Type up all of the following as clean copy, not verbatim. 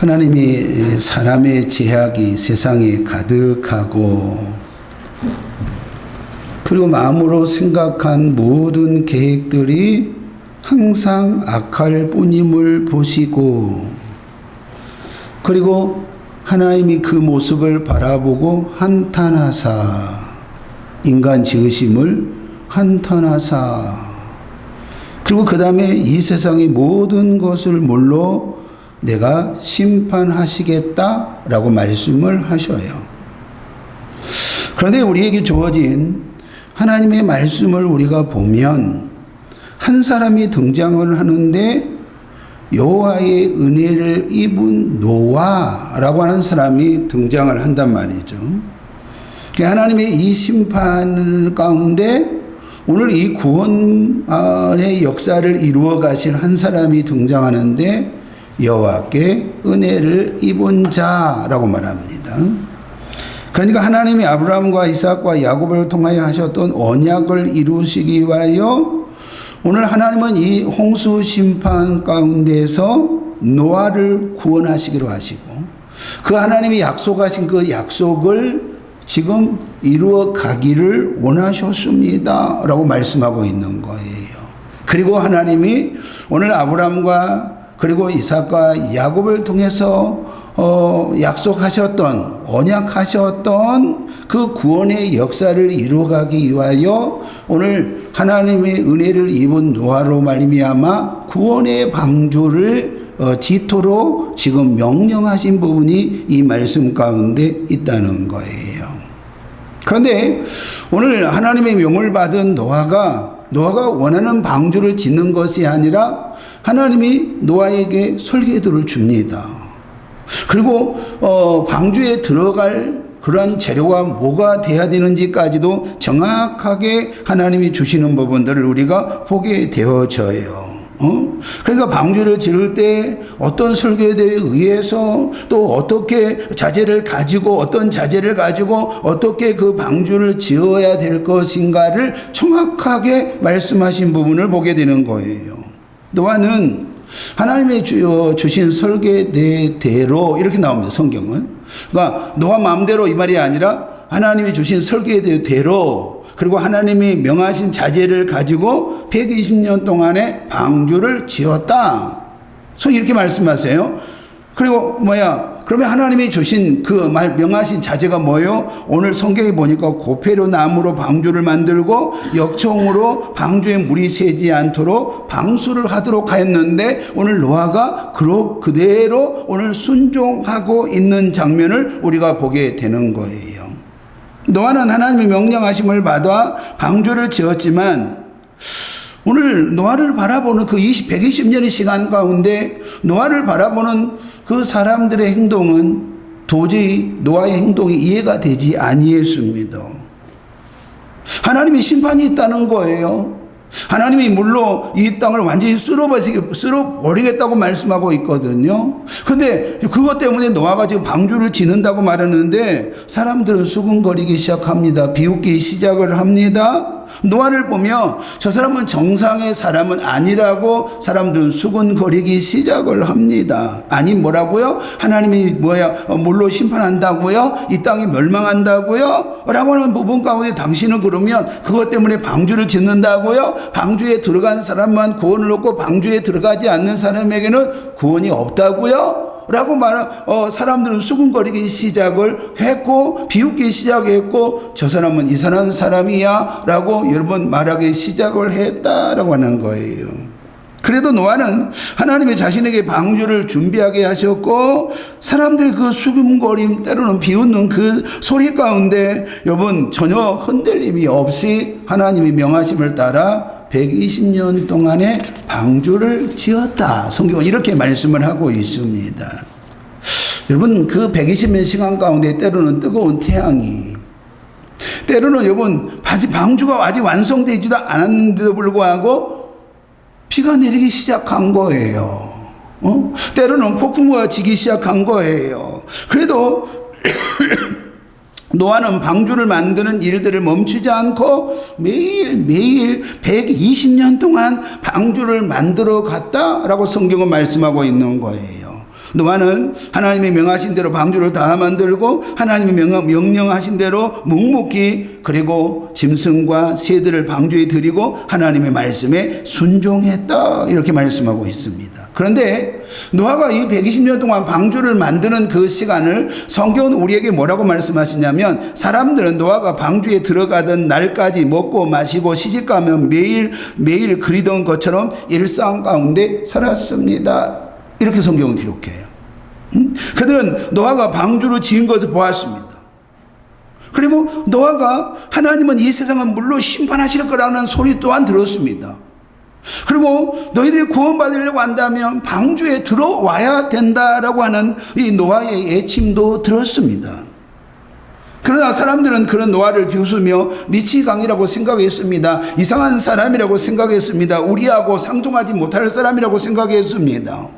하나님이 사람의 제약이 세상에 가득하고 그리고 마음으로 생각한 모든 계획들이 항상 악할 뿐임을 보시고 그리고 하나님이 그 모습을 바라보고 한탄하사 인간 지으심을 한탄하사 그리고 그 다음에 이 세상의 모든 것을 물로 내가 심판하시겠다라고 말씀을 하셔요. 그런데 우리에게 주어진 하나님의 말씀을 우리가 보면 한 사람이 등장을 하는데 여호와의 은혜를 입은 노아라고 하는 사람이 등장을 한단 말이죠. 하나님의 이 심판 가운데 오늘 이 구원의 역사를 이루어 가실 한 사람이 등장하는데 여호와께 은혜를 입은 자라고 말합니다. 그러니까 하나님이 아브라함과 이삭과 야곱을 통하여 하셨던 언약을 이루시기 위하여 오늘 하나님은 이 홍수 심판 가운데서 노아를 구원하시기로 하시고 그 하나님이 약속하신 그 약속을 지금 이루어 가기를 원하셨습니다 라고 말씀하고 있는 거예요. 그리고 하나님이 오늘 아브라함과 그리고 이삭과 야곱을 통해서 약속하셨던 언약하셨던 그 구원의 역사를 이루어가기 위하여 오늘 하나님의 은혜를 입은 노아로 말미암아 구원의 방주를 지토록 지금 명령하신 부분이 이 말씀 가운데 있다는 거예요. 그런데 오늘 하나님의 명을 받은 노아가 원하는 방주를 짓는 것이 아니라 하나님이 노아에게 설계도를 줍니다. 그리고 방주에 들어갈 그러한 재료가 뭐가 돼야 되는지까지도 정확하게 하나님이 주시는 부분들을 우리가 보게 되어져요. 그러니까 방주를 지을 때 어떤 설계도에 의해서 또 어떻게 자재를 가지고 어떤 자재를 가지고 어떻게 그 방주를 지어야 될 것인가를 정확하게 말씀하신 부분을 보게 되는 거예요. 노아는 하나님의 주신 설계대로 이렇게 나옵니다. 성경은. 그러니까 노아 마음대로 이 말이 아니라 하나님이 주신 설계대로 그리고 하나님이 명하신 자재를 가지고 120년 동안의 방주를 지었다. 이렇게 말씀하세요. 그리고 그러면 하나님이 주신 그 명하신 자재가 뭐예요? 오늘 성경에 보니까 고페로 나무로 방주를 만들고 역청으로 방주에 물이 새지 않도록 방수를 하도록 하였는데 오늘 노아가 그대로 오늘 순종하고 있는 장면을 우리가 보게 되는 거예요. 노아는 하나님의 명령하심을 받아 방주를 지었지만 오늘 노아를 바라보는 그 120년의 시간 가운데 노아를 바라보는 그 사람들의 행동은 도저히 노아의 행동이 이해가 되지 아니했습니다. 하나님의 심판이 있다는 거예요. 하나님이 물로 이 땅을 완전히 쓸어버리겠다고 말씀하고 있거든요. 그런데 그것 때문에 노아가 지금 방주를 짓는다고 말하는데 사람들은 수군거리기 시작합니다. 비웃기 시작을 합니다. 노아를 보며 저 사람은 정상의 사람은 아니라고 사람들은 수군거리기 시작을 합니다. 아니 뭐라고요? 하나님이 물로 심판한다고요? 이 땅이 멸망한다고요? 라고 하는 부분 가운데 당신은 그러면 그것 때문에 방주를 짓는다고요? 방주에 들어간 사람만 구원을 얻고 방주에 들어가지 않는 사람에게는 구원이 없다고요? 라고 사람들은 수군거리기 시작을 했고 비웃기 시작했고 저 사람은 이상한 사람이야 라고 여러 번 말하기 시작을 했다라고 하는 거예요. 그래도 노아는 하나님이 자신에게 방주를 준비하게 하셨고 사람들이 그 수군거림 때로는 비웃는 그 소리 가운데 여러분 전혀 흔들림이 없이 하나님이 명하심을 따라 120년 동안의 방주를 지었다. 성경은 이렇게 말씀을 하고 있습니다. 여러분 그 120년 시간 가운데 때로는 뜨거운 태양이 때로는 여러분 방주가 아직 완성되지도 않았는데도 불구하고 비가 내리기 시작한 거예요. 때로는 폭풍우가 지기 시작한 거예요. 그래도 노아는 방주를 만드는 일들을 멈추지 않고 매일 120년 동안 방주를 만들어 갔다라고 성경은 말씀하고 있는 거예요. 노아는 하나님이 명하신 대로 방주를 다 만들고 하나님이 명령하신 대로 묵묵히 그리고 짐승과 새들을 방주에 들이고 하나님의 말씀에 순종했다 이렇게 말씀하고 있습니다. 그런데 노아가 이 120년 동안 방주를 만드는 그 시간을 성경은 우리에게 뭐라고 말씀하시냐면 사람들은 노아가 방주에 들어가던 날까지 먹고 마시고 시집가며 매일 그리던 것처럼 일상 가운데 살았습니다. 이렇게 성경은 기록해요. 그들은 노아가 방주를 지은 것을 보았습니다. 그리고 노아가 하나님은 이 세상은 물로 심판하실 거라는 소리 또한 들었습니다. 그리고 너희들이 구원받으려고 한다면 방주에 들어와야 된다라고 하는 이 노아의 애침도 들었습니다. 그러나 사람들은 그런 노아를 비웃으며 미치광이라고 생각했습니다. 이상한 사람이라고 생각했습니다. 우리하고 상종하지 못할 사람이라고 생각했습니다.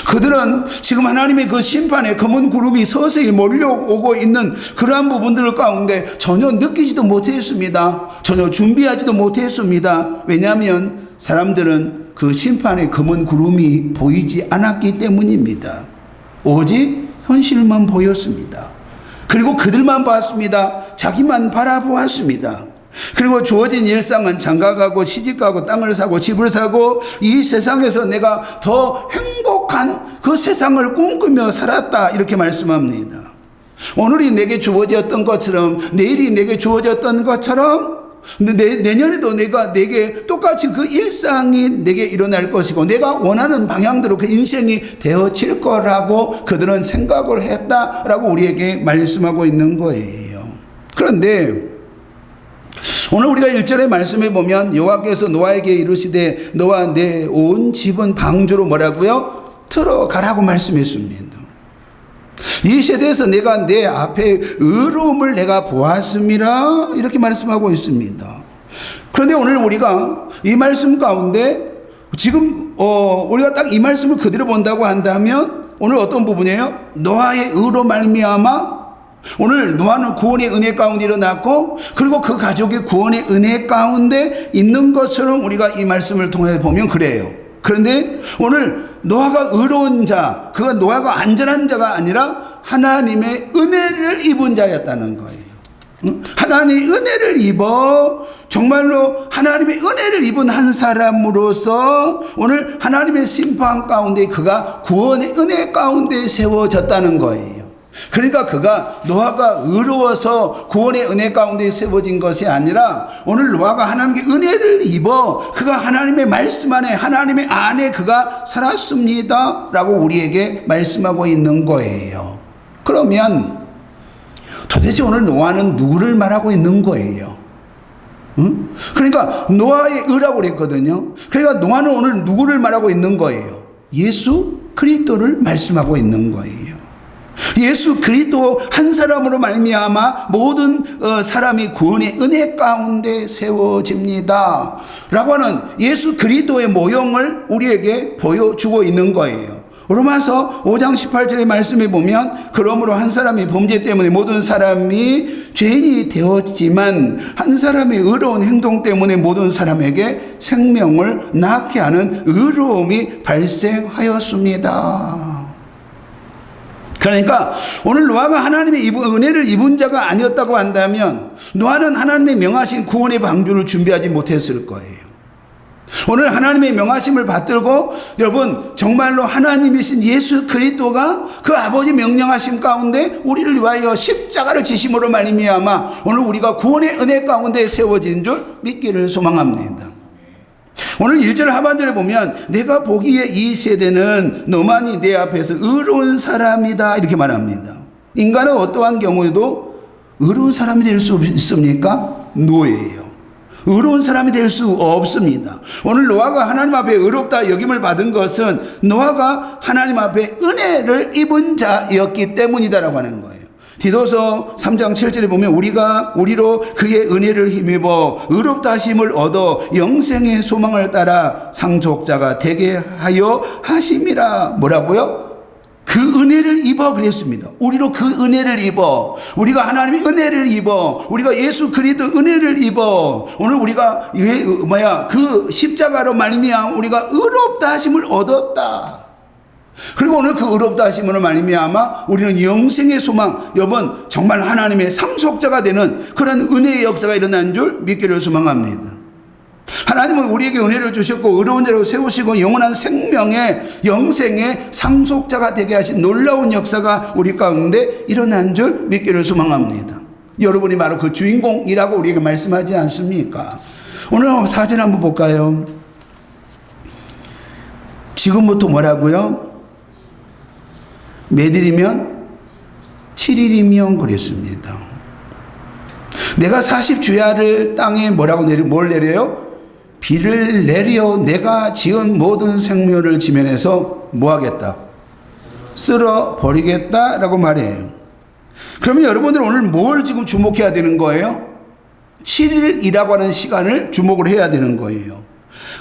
그들은 지금 하나님의 그 심판의 검은 구름이 서서히 몰려오고 있는 그러한 부분들 가운데 전혀 느끼지도 못했습니다. 전혀 준비하지도 못했습니다. 왜냐하면 사람들은 그 심판의 검은 구름이 보이지 않았기 때문입니다. 오직 현실만 보였습니다. 그리고 그들만 봤습니다. 자기만 바라보았습니다. 그리고 주어진 일상은 장가가고 시집가고 땅을 사고 집을 사고 이 세상에서 내가 더 행복한 그 세상을 꿈꾸며 살았다 이렇게 말씀합니다. 오늘이 내게 주어졌던 것처럼 내일이 내게 주어졌던 것처럼 내년에도 내게 똑같이 그 일상이 내게 일어날 것이고 내가 원하는 방향대로 그 인생이 되어질 거라고 그들은 생각을 했다라고 우리에게 말씀하고 있는 거예요. 그런데 오늘 우리가 1절의 말씀에 보면 여호와께서 노아에게 이르시되 너와 내 온 집은 방주로 뭐라고요? 들어가라고 말씀했습니다. 이 세대에서 내가 내 앞에 의로움을 내가 보았음이라 이렇게 말씀하고 있습니다. 그런데 오늘 우리가 이 말씀 가운데 지금 우리가 딱 이 말씀을 그대로 본다고 한다면 오늘 어떤 부분이에요? 노아의 의로 말미암아 오늘 노아는 구원의 은혜 가운데 일어났고 그리고 그 가족이 구원의 은혜 가운데 있는 것처럼 우리가 이 말씀을 통해 보면 그래요. 그런데 오늘 노아가 의로운 자, 그가 노아가 안전한 자가 아니라 하나님의 은혜를 입은 자였다는 거예요. 하나님의 은혜를 입어 정말로 하나님의 은혜를 입은 한 사람으로서 오늘 하나님의 심판 가운데 그가 구원의 은혜 가운데 세워졌다는 거예요. 그러니까 그가 노아가 의로워서 구원의 은혜 가운데 세워진 것이 아니라 오늘 노아가 하나님께 은혜를 입어 그가 하나님의 말씀 안에 하나님의 안에 그가 살았습니다 라고 우리에게 말씀하고 있는 거예요. 그러면 도대체 오늘 노아는 누구를 말하고 있는 거예요? 그러니까 노아의 의라고 그랬거든요. 그러니까 노아는 오늘 누구를 말하고 있는 거예요? 예수 그리스도를 말씀하고 있는 거예요. 예수 그리스도 한 사람으로 말미암아 모든 사람이 구원의 은혜 가운데 세워집니다 라고 하는 예수 그리스도의 모형을 우리에게 보여주고 있는 거예요. 로마서 5장 18절의 말씀에 보면 그러므로 한 사람의 범죄 때문에 모든 사람이 죄인이 되었지만 한 사람의 의로운 행동 때문에 모든 사람에게 생명을 낳게 하는 의로움이 발생하였습니다. 그러니까 오늘 노아가 하나님의 은혜를 입은 자가 아니었다고 한다면 노아는 하나님의 명하신 구원의 방주를 준비하지 못했을 거예요. 오늘 하나님의 명하심을 받들고 여러분 정말로 하나님이신 예수 그리스도가 그 아버지 명령하심 가운데 우리를 위하여 십자가를 지심으로 말미암아 오늘 우리가 구원의 은혜 가운데 세워진 줄 믿기를 소망합니다. 오늘 1절 하반절에 보면 내가 보기에 이 세대는 너만이 내 앞에서 의로운 사람이다 이렇게 말합니다. 인간은 어떠한 경우에도 의로운 사람이 될 수 있습니까? 노예예요. 의로운 사람이 될 수 없습니다. 오늘 노아가 하나님 앞에 의롭다 여김을 받은 것은 노아가 하나님 앞에 은혜를 입은 자였기 때문이다라고 하는 거예요. 디도서 3장 7절에 보면 우리로 그의 은혜를 힘입어 의롭다 하심을 얻어 영생의 소망을 따라 상속자가 되게 하여 하심이라. 뭐라고요? 그 은혜를 입어 그랬습니다. 우리로 그 은혜를 입어 우리가 하나님의 은혜를 입어 우리가 예수 그리스도 은혜를 입어 오늘 우리가 그 십자가로 말미암아 우리가 의롭다 하심을 얻었다. 그리고 그리고 오늘 그 의롭다 하심으로 말미암아 우리는 영생의 소망, 여러분 정말 하나님의 상속자가 되는 그런 은혜의 역사가 일어난 줄 믿기를 소망합니다. 하나님은 우리에게 은혜를 주셨고 의로운 자로 세우시고 영원한 생명의 영생의 상속자가 되게 하신 놀라운 역사가 우리 가운데 일어난 줄 믿기를 소망합니다. 여러분이 바로 그 주인공이라고 우리에게 말씀하지 않습니까? 오늘 사진 한번 볼까요? 지금부터 뭐라고요? 몇일이면 7일이면 그랬습니다. 내가 40주야를 땅에 뭘 내려요? 비를 내려 내가 지은 모든 생명을 지면에서 뭐 하겠다? 쓸어 버리겠다라고 말해요. 그러면 여러분들 오늘 뭘 지금 주목해야 되는 거예요? 7일이라고 하는 시간을 주목을 해야 되는 거예요.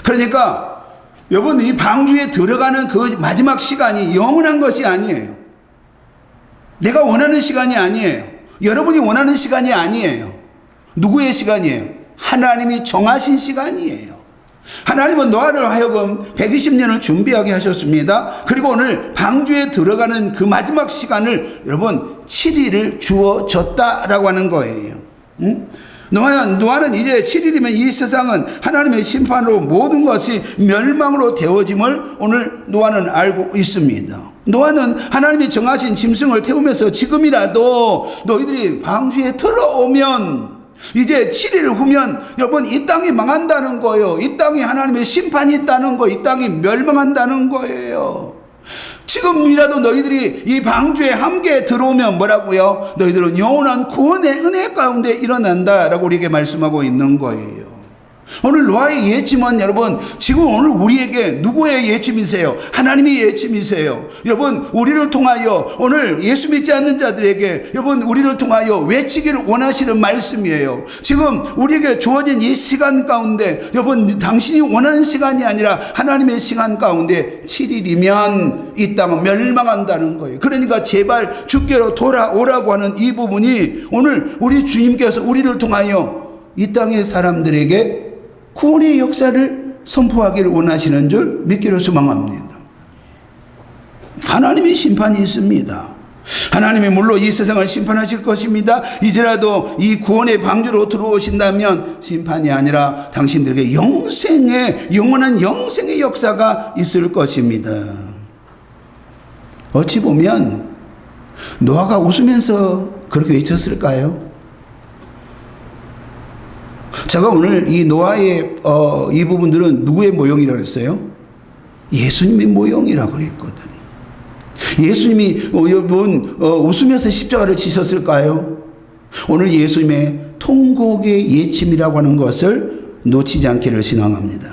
그러니까 여러분 이 방주에 들어가는 그 마지막 시간이 영원한 것이 아니에요. 내가 원하는 시간이 아니에요. 여러분이 원하는 시간이 아니에요. 누구의 시간이에요? 하나님이 정하신 시간이에요. 하나님은 노아를 하여금 120년을 준비하게 하셨습니다. 그리고 오늘 방주에 들어가는 그 마지막 시간을 여러분 7일을 주어졌다라고 하는 거예요. 노아는 이제 7일이면 이 세상은 하나님의 심판으로 모든 것이 멸망으로 되어짐을 오늘 노아는 알고 있습니다. 노아는 하나님이 정하신 짐승을 태우면서 지금이라도 너희들이 방주에 들어오면 이제 7일 후면 여러분 이 땅이 망한다는 거예요. 이 땅에 하나님의 심판이 있다는 거예요. 이 땅이 멸망한다는 거예요. 지금이라도 너희들이 이 방주에 함께 들어오면 뭐라고요? 너희들은 영원한 구원의 은혜 가운데 일어난다라고 우리에게 말씀하고 있는 거예요. 오늘 노아의 예침은 여러분 지금 오늘 우리에게 누구의 예침이세요? 하나님의 예침이세요. 여러분 우리를 통하여 오늘 예수 믿지 않는 자들에게 여러분 우리를 통하여 외치기를 원하시는 말씀이에요. 지금 우리에게 주어진 이 시간 가운데 여러분 당신이 원하는 시간이 아니라 하나님의 시간 가운데 7일이면 이 땅은 멸망한다는 거예요. 그러니까 제발 주께로 돌아오라고 하는 이 부분이 오늘 우리 주님께서 우리를 통하여 이 땅의 사람들에게 구원의 역사를 선포하기를 원하시는 줄 믿기를 소망합니다. 하나님의 심판이 있습니다. 하나님이 물론 이 세상을 심판하실 것입니다. 이제라도 이 구원의 방주로 들어오신다면 심판이 아니라 당신들에게 영원한 영생의 역사가 있을 것입니다. 어찌 보면 노아가 웃으면서 그렇게 외쳤을까요? 제가 오늘 이 노아의 이 부분들은 누구의 모형이라고 그랬어요? 예수님의 모형이라고 그랬거든요. 예수님이 웃으면서 십자가를 지셨을까요? 오늘 예수님의 통곡의 예침이라고 하는 것을 놓치지 않기를 신앙합니다.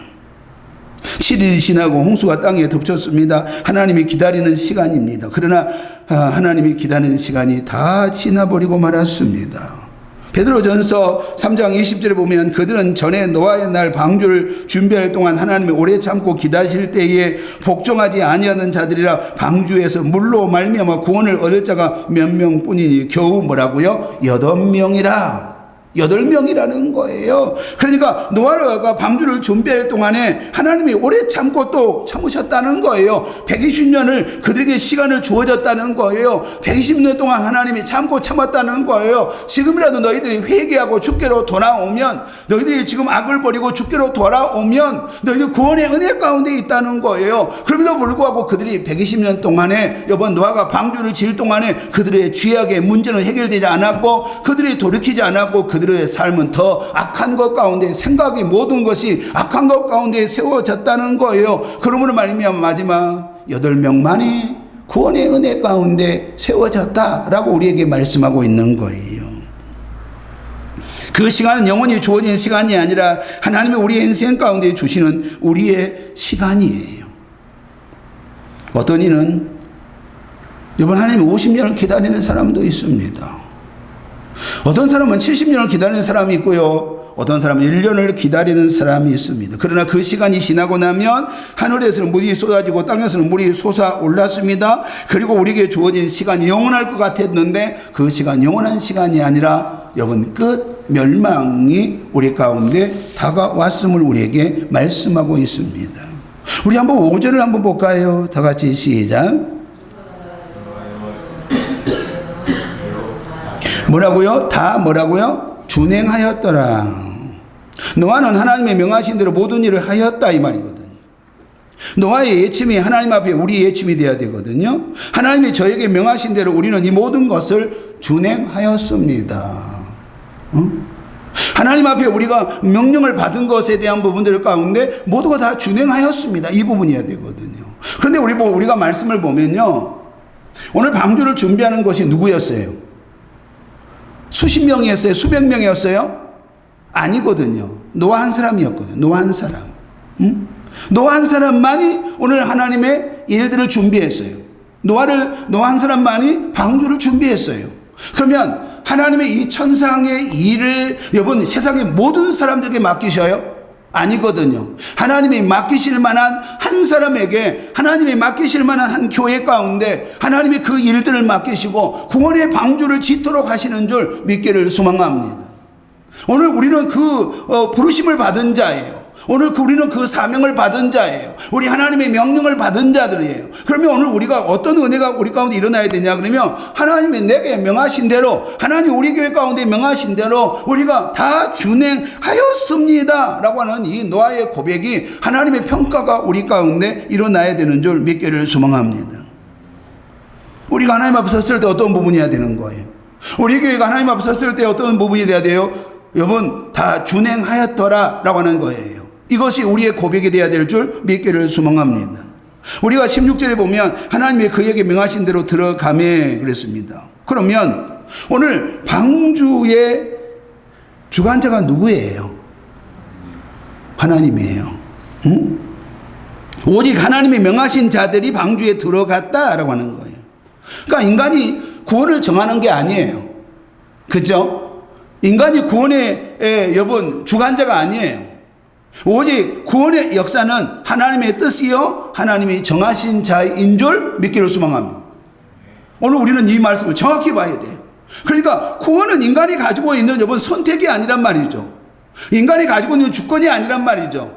7일이 지나고 홍수가 땅에 덮쳤습니다. 하나님이 기다리는 시간입니다. 그러나 하나님이 기다리는 시간이 다 지나버리고 말았습니다. 베드로전서 3장 20절에 보면 그들은 전에 노아의 날 방주를 준비할 동안 하나님이 오래 참고 기다리실 때에 복종하지 아니하는 자들이라 방주에서 물로 말미암아 구원을 얻을 자가 몇 명뿐이니 겨우 뭐라고요? 8명이라. 8명이라는 거예요. 그러니까 노아가 방주를 준비할 동안에 하나님이 오래 참고 또 참으셨다는 거예요. 120년을 그들에게 시간을 주어졌다는 거예요. 120년 동안 하나님이 참고 참았다는 거예요. 지금이라도 너희들이 회개하고 주께로 돌아오면, 너희들이 지금 악을 버리고 주께로 돌아오면 너희들 구원의 은혜 가운데 있다는 거예요. 그럼에도 불구하고 그들이 120년 동안에 이번 노아가 방주를 지을 동안에 그들의 죄악의 문제는 해결되지 않았고 그들이 돌이키지 않았고 그들의 삶은 더 악한 것 가운데, 생각이 모든 것이 악한 것 가운데 세워졌다는 거예요. 그러므로 말미암아 마지막 8명만이 구원의 은혜 가운데 세워졌다라고 우리에게 말씀하고 있는 거예요. 그 시간은 영원히 주어진 시간이 아니라 하나님이 우리의 인생 가운데 주시는 우리의 시간이에요. 어떤 이는 이번 하나님 50년을 기다리는 사람도 있습니다. 어떤 사람은 70년을 기다리는 사람이 있고요. 어떤 사람은 1년을 기다리는 사람이 있습니다. 그러나 그 시간이 지나고 나면 하늘에서는 물이 쏟아지고 땅에서는 물이 솟아올랐습니다. 그리고 우리에게 주어진 시간이 영원할 것 같았는데 그 시간 영원한 시간이 아니라 여러분 끝 멸망이 우리 가운데 다가왔음을 우리에게 말씀하고 있습니다. 우리 한번 5절을 한번 볼까요? 다 같이 시작. 뭐라고요? 다 뭐라고요? 준행하였더라. 노아는 하나님의 명하신 대로 모든 일을 하였다 이 말이거든요. 노아의 예침이 하나님 앞에 우리 예침이 되어야 되거든요. 하나님이 저에게 명하신 대로 우리는 이 모든 것을 준행하였습니다. 하나님 앞에 우리가 명령을 받은 것에 대한 부분들 가운데 모두가 다 준행하였습니다. 이 부분이어야 되거든요. 그런데 우리가 말씀을 보면요, 오늘 방주를 준비하는 것이 누구였어요? 수십 명이었어요? 수백 명이었어요? 아니거든요. 노아 한 사람이었거든요. 노아 한 사람. 노아 한 사람만이 오늘 하나님의 일들을 준비했어요. 노아 한 사람만이 방주를 준비했어요. 그러면 하나님의 이 천상의 일을 여러분 세상의 모든 사람들에게 맡기셔요? 아니거든요. 하나님이 맡기실 만한 한 사람에게, 하나님이 맡기실 만한 한 교회 가운데 하나님이 그 일들을 맡기시고 구원의 방주를 짓도록 하시는 줄 믿기를 소망합니다. 오늘 우리는 그 부르심을 받은 자예요. 오늘 우리는 그 사명을 받은 자예요. 우리 하나님의 명령을 받은 자들이에요. 그러면 오늘 우리가 어떤 은혜가 우리 가운데 일어나야 되냐 그러면 하나님이 내게 명하신 대로, 하나님 우리 교회 가운데 명하신 대로 우리가 다 준행하였습니다 라고 하는 이 노아의 고백이 하나님의 평가가 우리 가운데 일어나야 되는 줄 믿기를 소망합니다. 우리가 하나님 앞에 섰을 때 어떤 부분이어야 되는 거예요? 우리 교회가 하나님 앞에 섰을 때 어떤 부분이 돼야 돼요? 여러분 다 준행하였더라 라고 하는 거예요. 이것이 우리의 고백이 되어야 될 줄 믿기를 소망합니다. 우리가 16절에 보면 하나님이 그에게 명하신 대로 들어가매 그랬습니다. 그러면 오늘 방주의 주관자가 누구예요? 하나님이에요. 오직 하나님이 명하신 자들이 방주에 들어갔다라고 하는 거예요. 그러니까 인간이 구원을 정하는 게 아니에요. 그죠? 인간이 구원의 여러분 주관자가 아니에요. 오직 구원의 역사는 하나님의 뜻이요 하나님이 정하신 자인 줄 믿기를 소망합니다. 오늘 우리는 이 말씀을 정확히 봐야 돼요. 그러니까 구원은 인간이 가지고 있는 여러분 선택이 아니란 말이죠. 인간이 가지고 있는 주권이 아니란 말이죠.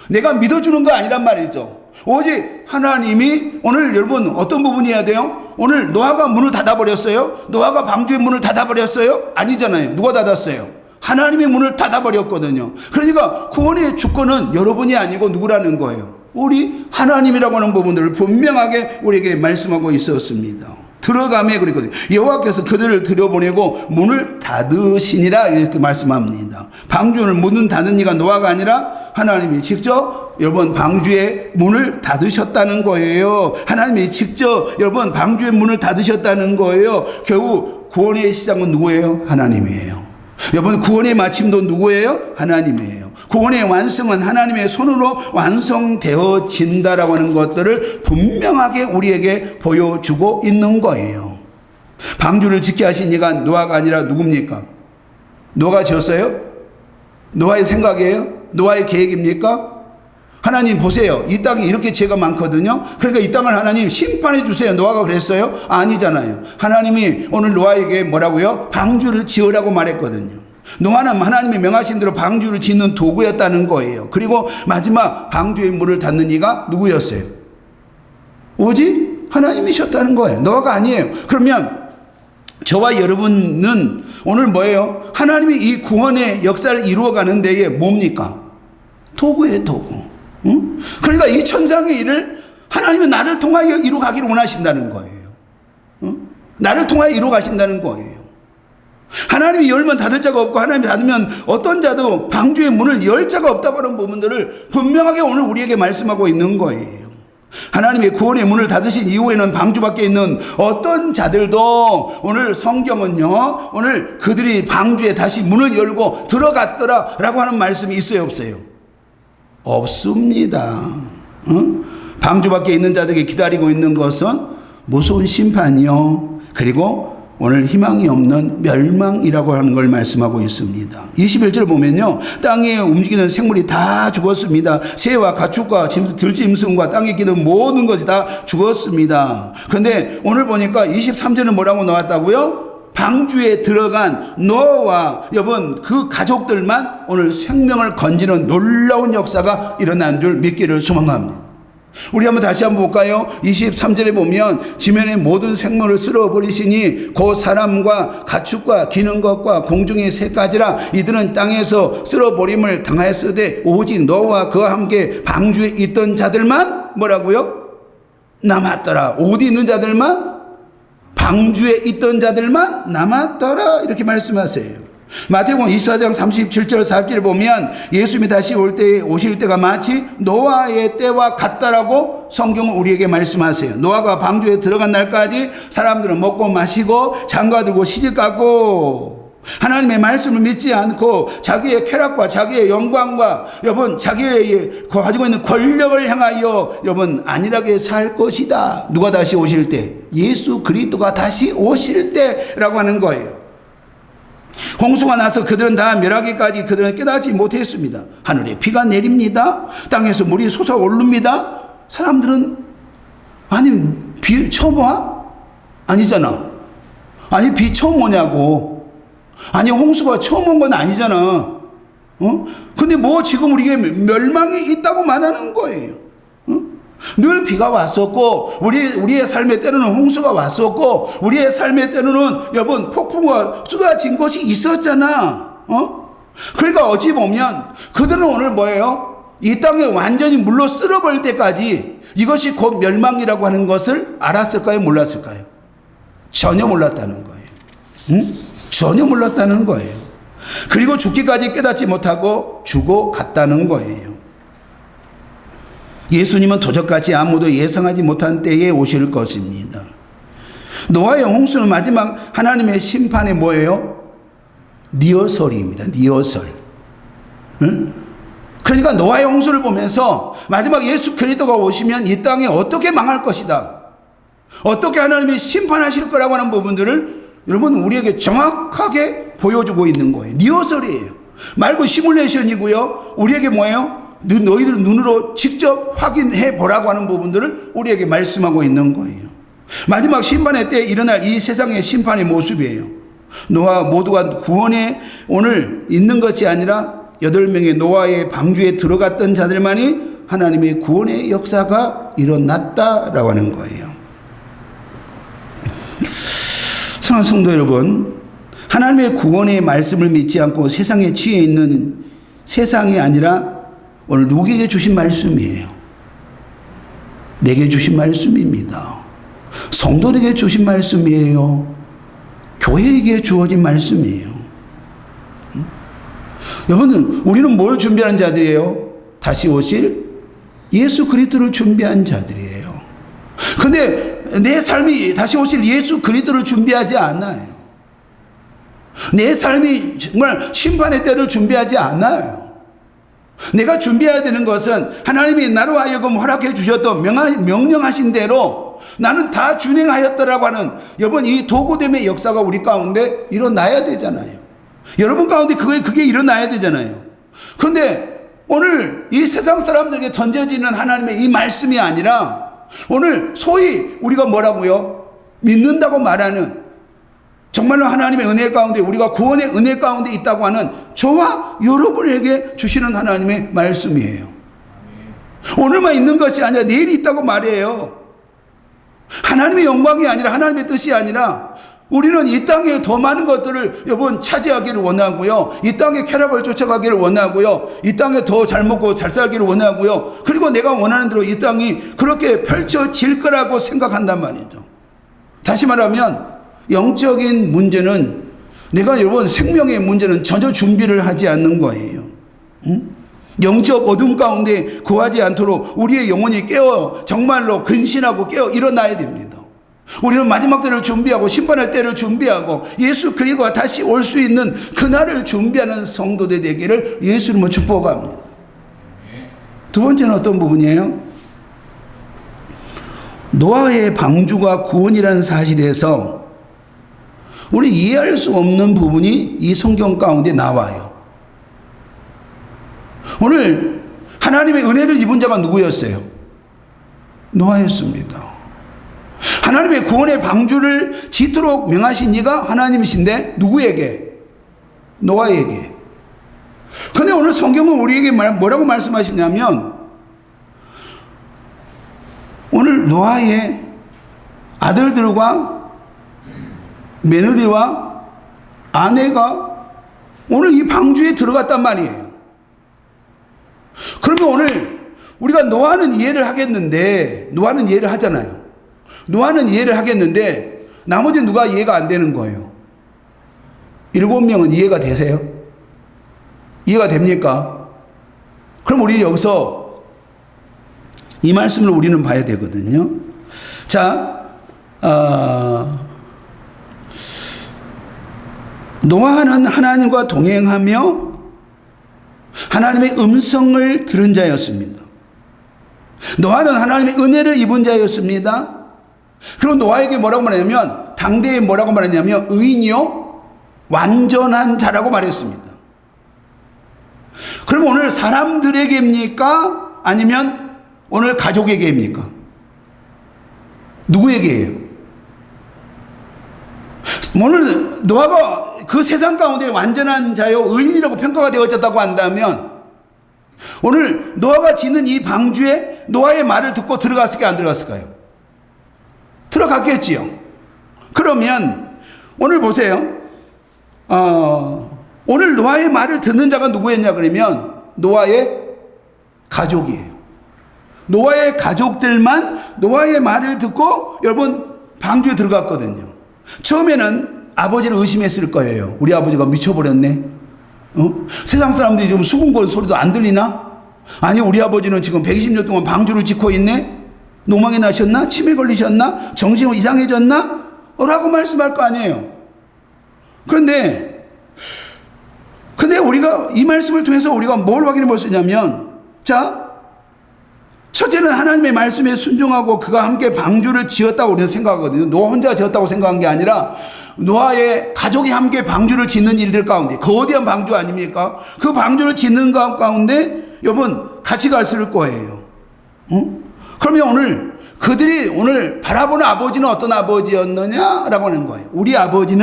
내가 믿어주는 거 아니란 말이죠. 오직 하나님이 오늘 여러분 어떤 부분이어야 돼요? 오늘 노아가 문을 닫아버렸어요? 노아가 방주의 문을 닫아버렸어요? 아니잖아요. 누가 닫았어요? 하나님의 문을 닫아버렸거든요. 그러니까 구원의 주권은 여러분이 아니고 누구라는 거예요? 우리 하나님이라고 하는 부분들을 분명하게 우리에게 말씀하고 있었습니다. 들어가매 그랬거든요. 여호와께서 그들을 들여보내고 문을 닫으시니라 이렇게 말씀합니다. 방주를 문은 닫은 이가 노아가 아니라 하나님이 직접 여러분 방주의 문을 닫으셨다는 거예요. 하나님이 직접 여러분 방주의 문을 닫으셨다는 거예요. 결국 구원의 시작은 누구예요? 하나님이에요. 여러분 구원의 마침도 누구예요? 하나님이에요. 구원의 완성은 하나님의 손으로 완성되어진다라고 하는 것들을 분명하게 우리에게 보여주고 있는 거예요. 방주를 짓게 하신 이가 노아가 아니라 누굽니까? 노아가 지었어요? 노아의 생각이에요? 노아의 계획입니까? 하나님 보세요. 이 땅에 이렇게 죄가 많거든요. 그러니까 이 땅을 하나님 심판해 주세요. 노아가 그랬어요? 아니잖아요. 하나님이 오늘 노아에게 뭐라고요? 방주를 지으라고 말했거든요. 노아는 하나님이 명하신 대로 방주를 짓는 도구였다는 거예요. 그리고 마지막 방주의 문을 닫는 이가 누구였어요? 오직 하나님이셨다는 거예요. 노아가 아니에요. 그러면 저와 여러분은 오늘 뭐예요? 하나님이 이 구원의 역사를 이루어가는 데에 뭡니까? 도구예요, 도구. 응? 그러니까 이 천상의 일을 하나님은 나를 통하여 이루어가기를 원하신다는 거예요. 응? 나를 통하여 이루어가신다는 거예요. 하나님이 열면 닫을 자가 없고 하나님이 닫으면 어떤 자도 방주의 문을 열 자가 없다고 하는 부분들을 분명하게 오늘 우리에게 말씀하고 있는 거예요. 하나님의 구원의 문을 닫으신 이후에는 방주 밖에 있는 어떤 자들도 오늘 성경은요 오늘 그들이 방주에 다시 문을 열고 들어갔더라 라고 하는 말씀이 있어요 없어요? 없습니다. 응? 방주 밖에 있는 자들에게 기다리고 있는 것은 무서운 심판이요 그리고 오늘 희망이 없는 멸망이라고 하는 걸 말씀하고 있습니다. 21절 보면요 땅에 움직이는 생물이 다 죽었습니다. 새와 가축과 들짐승과 땅에 기는 모든 것이 다 죽었습니다. 그런데 오늘 보니까 23절은 뭐라고 나왔다고요? 방주에 들어간 노아와 여러분 그 가족들만 오늘 생명을 건지는 놀라운 역사가 일어난 줄 믿기를 소망합니다. 우리 한번 다시 한번 볼까요? 23절에 보면 지면의 모든 생물을 쓸어버리시니 곧 사람과 가축과 기는 것과 공중의 새까지라 이들은 땅에서 쓸어버림을 당하였으되 오직 노아와 그와 함께 방주에 있던 자들만 뭐라고요? 남았더라. 어디 있는 자들만? 방주에 있던 자들만 남았더라. 이렇게 말씀하세요. 마태복음 24장 37절 40절을 보면 예수님이 다시 오실 때가 마치 노아의 때와 같다라고 성경은 우리에게 말씀하세요. 노아가 방주에 들어간 날까지 사람들은 먹고 마시고 장가들고 시집가고 하나님의 말씀을 믿지 않고 자기의 쾌락과 자기의 영광과 여러분 자기의 가지고 있는 권력을 향하여 여러분 안일하게 살 것이다. 누가 다시 오실 때? 예수 그리스도가 다시 오실 때라고 하는 거예요. 홍수가 나서 그들은 다 멸하기까지 그들은 깨닫지 못했습니다. 하늘에 비가 내립니다. 땅에서 물이 솟아오릅니다. 사람들은 아니 비 처음 와? 아니잖아. 아니 비 처음 오냐고. 아니 홍수가 처음 온 건 아니잖아. 근데 뭐 지금 우리에게 멸망이 있다고 말하는 거예요. 늘 비가 왔었고 우리의 삶의 때로는 홍수가 왔었고 우리의 삶의 때로는 여러분 폭풍과 쏟아진 것이 있었잖아. 그러니까 어찌 보면 그들은 오늘 뭐예요? 이 땅에 완전히 물로 쓸어버릴 때까지 이것이 곧 멸망이라고 하는 것을 알았을까요? 몰랐을까요? 전혀 몰랐다는 거예요. 전혀 몰랐다는 거예요. 그리고 죽기까지 깨닫지 못하고 죽어갔다는 거예요. 예수님은 도적같이 아무도 예상하지 못한 때에 오실 것입니다. 노아의 홍수는 마지막 하나님의 심판의 뭐예요? 리허설입니다. 리허설. 그러니까 노아의 홍수를 보면서 마지막 예수 그리스도가 오시면 이 땅에 어떻게 망할 것이다. 어떻게 하나님이 심판하실 거라고 하는 부분들을 여러분 우리에게 정확하게 보여주고 있는 거예요. 리허설이에요. 말고 시뮬레이션이고요. 우리에게 뭐예요? 너희들 눈으로 직접 확인해 보라고 하는 부분들을 우리에게 말씀하고 있는 거예요. 마지막 심판의 때 일어날 이 세상의 심판의 모습이에요. 노아 모두가 구원에 오늘 있는 것이 아니라 8명의 노아의 방주에 들어갔던 자들만이 하나님의 구원의 역사가 일어났다라고 하는 거예요. 사랑하는 성도 여러분, 하나님의 구원의 말씀을 믿지 않고 세상에 취해 있는 세상이 아니라 오늘 누구에게 주신 말씀이에요? 내게 주신 말씀입니다. 성도에게 주신 말씀이에요. 교회에게 주어진 말씀이에요. 여러분, 우리는 뭘 준비하는 자들이에요? 다시 오실 예수 그리스도를 준비한 자들이에요. 근데 내 삶이 다시 오실 예수 그리스도를 준비하지 않아요. 내 삶이 정말 심판의 때를 준비하지 않아요. 내가 준비해야 되는 것은 하나님이 나로 하여금 허락해 주셨던 명령하신 대로 나는 다 준행하였더라고 하는 여러분 이 도구됨의 역사가 우리 가운데 일어나야 되잖아요. 여러분 가운데 그게 일어나야 되잖아요. 그런데 오늘 이 세상 사람들에게 던져지는 하나님의 이 말씀이 아니라 오늘 소위 우리가 뭐라고요? 믿는다고 말하는 정말로 하나님의 은혜 가운데 우리가 구원의 은혜 가운데 있다고 하는 저와 여러분에게 주시는 하나님의 말씀이에요. 오늘만 있는 것이 아니라 내일이 있다고 말해요. 하나님의 영광이 아니라 하나님의 뜻이 아니라 우리는 이 땅에 더 많은 것들을 여러분 차지하기를 원하고요. 이 땅의 쾌락을 쫓아가기를 원하고요. 이 땅에 더 잘 먹고 잘 살기를 원하고요. 그리고 내가 원하는 대로 이 땅이 그렇게 펼쳐질 거라고 생각한단 말이죠. 다시 말하면 영적인 문제는 내가 여러분 생명의 문제는 전혀 준비를 하지 않는 거예요. 영적 어둠 가운데 구하지 않도록 우리의 영혼이 깨어 정말로 근신하고 깨어 일어나야 됩니다. 우리는 마지막 때를 준비하고 심판할 때를 준비하고 예수 그리스도가 다시 올 수 있는 그날을 준비하는 성도들 되기를 예수님을 축복합니다. 두 번째는 어떤 부분이에요? 노아의 방주가 구원이라는 사실에서 우리 이해할 수 없는 부분이 이 성경 가운데 나와요. 오늘 하나님의 은혜를 입은 자가 누구였어요? 노아였습니다. 하나님의 구원의 방주를 짓도록 명하신 이가 하나님이신데 누구에게? 노아에게. 그런데 오늘 성경은 우리에게 뭐라고 말씀하시냐면 오늘 노아의 아들들과 며느리와 아내가 오늘 이 방주에 들어갔단 말이에요. 그러면 오늘 우리가 노아는 이해를 하겠는데, 노아는 이해를 하잖아요. 노아는 이해를 하겠는데 나머지 누가 이해가 안 되는 거예요. 7명은 이해가 되세요? 이해가 됩니까? 그럼 우리 여기서 이 말씀을 우리는 봐야 되거든요. 자, 노아는 하나님과 동행하며 하나님의 음성을 들은 자였습니다. 노아는 하나님의 은혜를 입은 자였습니다. 그리고 노아에게 뭐라고 말하냐면, 당대에 뭐라고 말했냐면 의인이요 완전한 자라고 말했습니다. 그럼 오늘 사람들에게입니까? 아니면 오늘 가족에게입니까? 누구에게예요? 오늘 노아가 그 세상 가운데 완전한 자요 의인이라고 평가가 되어졌다고 한다면, 오늘 노아가 짓는 이 방주에 노아의 말을 듣고 들어갔을까요? 안 들어갔을까요? 들어갔겠지요. 그러면 오늘 보세요. 오늘 노아의 말을 듣는 자가 누구였냐 그러면 노아의 가족이에요. 노아의 가족들만 노아의 말을 듣고 여러분 방주에 들어갔거든요. 처음에는 아버지를 의심했을 거예요. 우리 아버지가 미쳐버렸네. 세상 사람들이 좀 수군거리는 소리도 안 들리나? 아니, 우리 아버지는 지금 120년 동안 방주를 짓고 있네? 노망이 나셨나? 치매 걸리셨나? 정신이 이상해졌나? 라고 말씀할 거 아니에요. 그런데 우리가 이 말씀을 통해서 우리가 뭘 확인해 볼 수 있냐면, 자, 첫째는 하나님의 말씀에 순종하고 그가 함께 방주를 지었다고 우리는 생각하거든요. 노아 혼자 지었다고 생각한 게 아니라 노아의 가족이 함께 방주를 짓는 일들 가운데, 거대한 방주 아닙니까? 그 방주를 짓는 가운데 여러분 같이 갔을 거예요. 그러면 오늘 그들이 오늘 바라보는 아버지는 어떤 아버지였느냐라고 하는 거예요. 우리 아버지의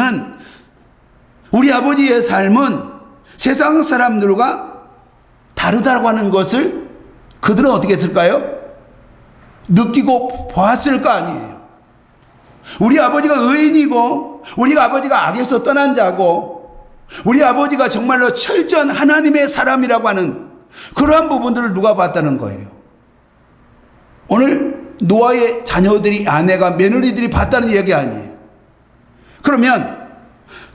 삶은 세상 사람들과 다르다고 하는 것을 그들은 어떻게 했을까요? 느끼고 보았을 거 아니에요. 우리 아버지가 의인이고 우리 아버지가 악에서 떠난 자고 우리 아버지가 정말로 철저한 하나님의 사람이라고 하는 그러한 부분들을 누가 봤다는 거예요. 오늘 노아의 자녀들이, 아내가, 며느리들이 봤다는 얘기 아니에요. 그러면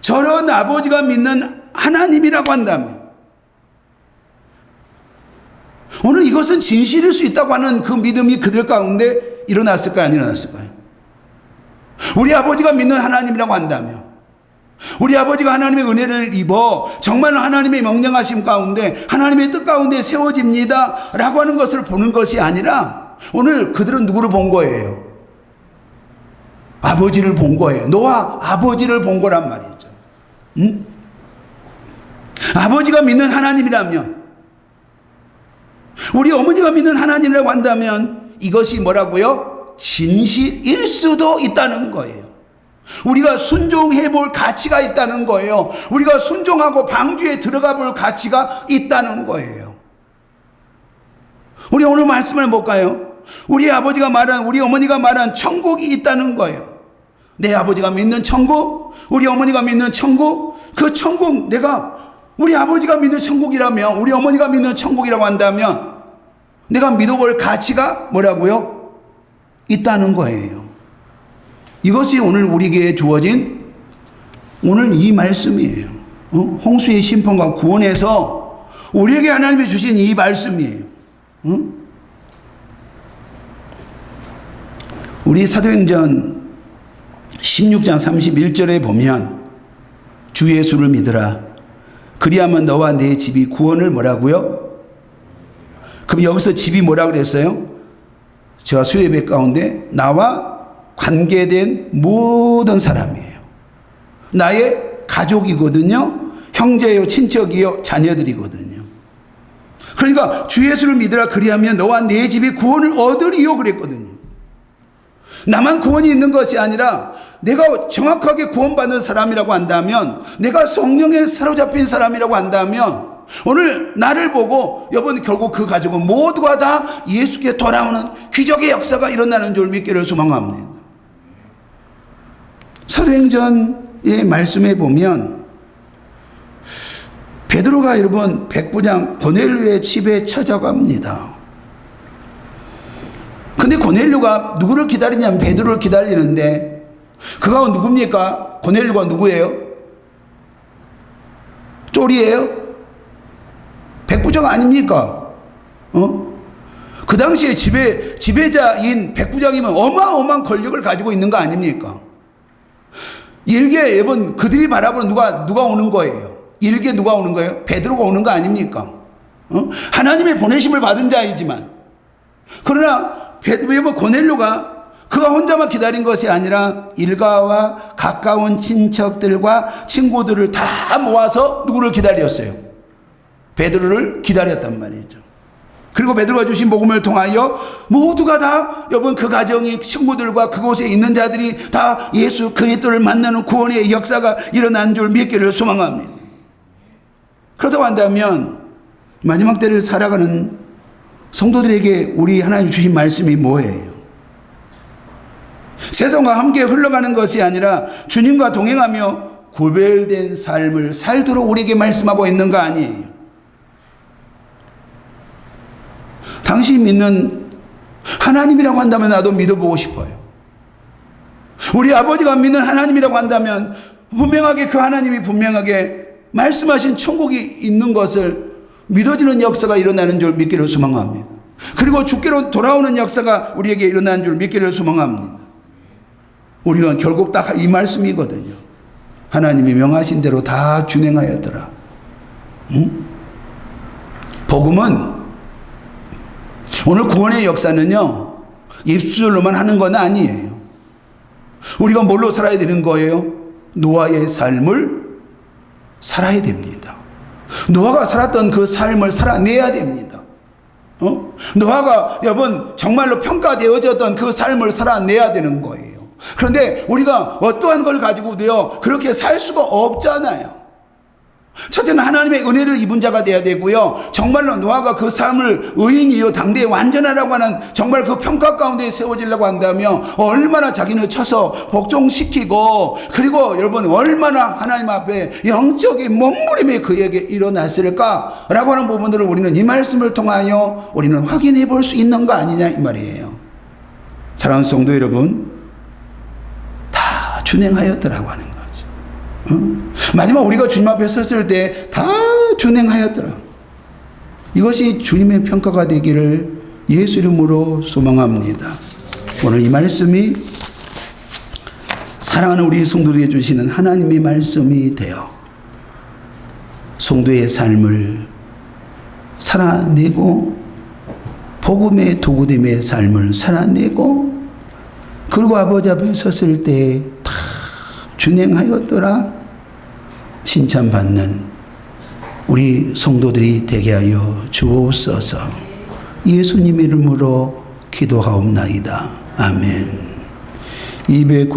저런 아버지가 믿는 하나님이라고 한다면 오늘 이것은 진실일 수 있다고 하는 그 믿음이 그들 가운데 일어났을까요? 안 일어났을까요? 우리 아버지가 믿는 하나님이라고 한다면, 우리 아버지가 하나님의 은혜를 입어 정말 하나님의 명령하심 가운데 하나님의 뜻 가운데 세워집니다 라고 하는 것을 보는 것이 아니라 오늘 그들은 누구를 본 거예요? 아버지를 본 거예요. 노아 아버지를 본 거란 말이죠. 아버지가 믿는 하나님이라면, 우리 어머니가 믿는 하나님이라고 한다면 이것이 뭐라고요? 진실일 수도 있다는 거예요. 우리가 순종해 볼 가치가 있다는 거예요. 우리가 순종하고 방주에 들어가 볼 가치가 있다는 거예요. 우리 오늘 말씀을 볼까요? 우리 아버지가 말한, 우리 어머니가 말한 천국이 있다는 거예요. 내 아버지가 믿는 천국, 우리 어머니가 믿는 천국, 그 천국, 우리 아버지가 믿는 천국이라면, 우리 어머니가 믿는 천국이라고 한다면 내가 믿어볼 가치가 뭐라고요? 있다는 거예요. 이것이 오늘 우리에게 주어진 오늘 이 말씀이에요. 홍수의 심판과 구원에서 우리에게 하나님이 주신 이 말씀이에요. 우리 사도행전 16장 31절에 보면 주 예수를 믿으라. 그리하면 너와 내 집이 구원을 뭐라고요? 그럼 여기서 집이 뭐라 그랬어요? 제가 수예배 가운데 나와 관계된 모든 사람이에요. 나의 가족이거든요. 형제요, 친척이요, 자녀들이거든요. 그러니까 주 예수를 믿으라. 그리하면 너와 내 집이 구원을 얻으리요 그랬거든요. 나만 구원이 있는 것이 아니라 내가 정확하게 구원받는 사람이라고 한다면, 내가 성령에 사로잡힌 사람이라고 한다면 오늘 나를 보고 여러분 결국 그 가족은 모두가 다 예수께 돌아오는 기적의 역사가 일어나는 줄 믿기를 소망합니다. 사도행전의 말씀에 보면 베드로가 여러분 백부장 고넬료의 집에 찾아갑니다. 근데 고넬료가 누구를 기다리냐면 베드로를 기다리는데 그가 누굽니까? 고넬료가 누구예요? 쫄이에요? 백부장 아닙니까? 그 당시에 지배자인 백부장이면 어마어마한 권력을 가지고 있는 거 아닙니까? 일개 여러분 그들이 바라보는 누가 오는 거예요? 일개 누가 오는 거예요? 베드로가 오는 거 아닙니까? 하나님의 보내심을 받은 자이지만 그러나 여러분 고넬료가 그가 혼자만 기다린 것이 아니라 일가와 가까운 친척들과 친구들을 다 모아서 누구를 기다렸어요? 베드로를 기다렸단 말이죠. 그리고 베드로가 주신 복음을 통하여 모두가 다 여러분 그 가정이 친구들과 그곳에 있는 자들이 다 예수 그리스도를 만나는 구원의 역사가 일어난 줄 믿기를 소망합니다. 그렇다고 한다면 마지막 때를 살아가는 성도들에게 우리 하나님 주신 말씀이 뭐예요? 세상과 함께 흘러가는 것이 아니라 주님과 동행하며 구별된 삶을 살도록 우리에게 말씀하고 있는 거 아니에요? 당신이 믿는 하나님이라고 한다면 나도 믿어보고 싶어요. 우리 아버지가 믿는 하나님이라고 한다면 분명하게 그 하나님이 분명하게 말씀하신 천국이 있는 것을 믿어지는 역사가 일어나는 줄 믿기를 소망합니다. 그리고 주께로 돌아오는 역사가 우리에게 일어나는 줄 믿기를 소망합니다. 우리는 결국 딱 이 말씀이거든요. 하나님이 명하신 대로 다 준행하였더라. 복음은 오늘 구원의 역사는요 입술로만 하는 건 아니에요. 우리가 뭘로 살아야 되는 거예요? 노아의 삶을 살아야 됩니다. 노아가 살았던 그 삶을 살아내야 됩니다. 노아가 여러분 정말로 평가되어졌던 그 삶을 살아내야 되는 거예요. 그런데 우리가 어떠한 걸 가지고도요 그렇게 살 수가 없잖아요. 첫째는 하나님의 은혜를 입은 자가 되어야 되고요. 정말로 노아가 그 삶을 의인이요 당대에 완전하라고 하는 정말 그 평가 가운데 세워지려고 한다면 얼마나 자기를 쳐서 복종시키고 그리고 여러분 얼마나 하나님 앞에 영적인 몸부림이 그에게 일어났을까라고 하는 부분들을 우리는 이 말씀을 통하여 우리는 확인해 볼 수 있는 거 아니냐 이 말이에요. 사랑하는 성도 여러분, 다 준행하였더라고 하는 거죠. 마지막 우리가 주님 앞에 섰을 때 다 준행하였더라. 이것이 주님의 평가가 되기를 예수 이름으로 소망합니다. 오늘 이 말씀이 사랑하는 우리 성도들에게 주시는 하나님의 말씀이 되어 성도의 삶을 살아내고 복음의 도구됨의 삶을 살아내고 그리고 아버지 앞에 섰을 때 다 준행하였더라 칭찬받는 우리 성도들이 되게 하여 주옵소서. 예수님 이름으로 기도하옵나이다. 아멘. 290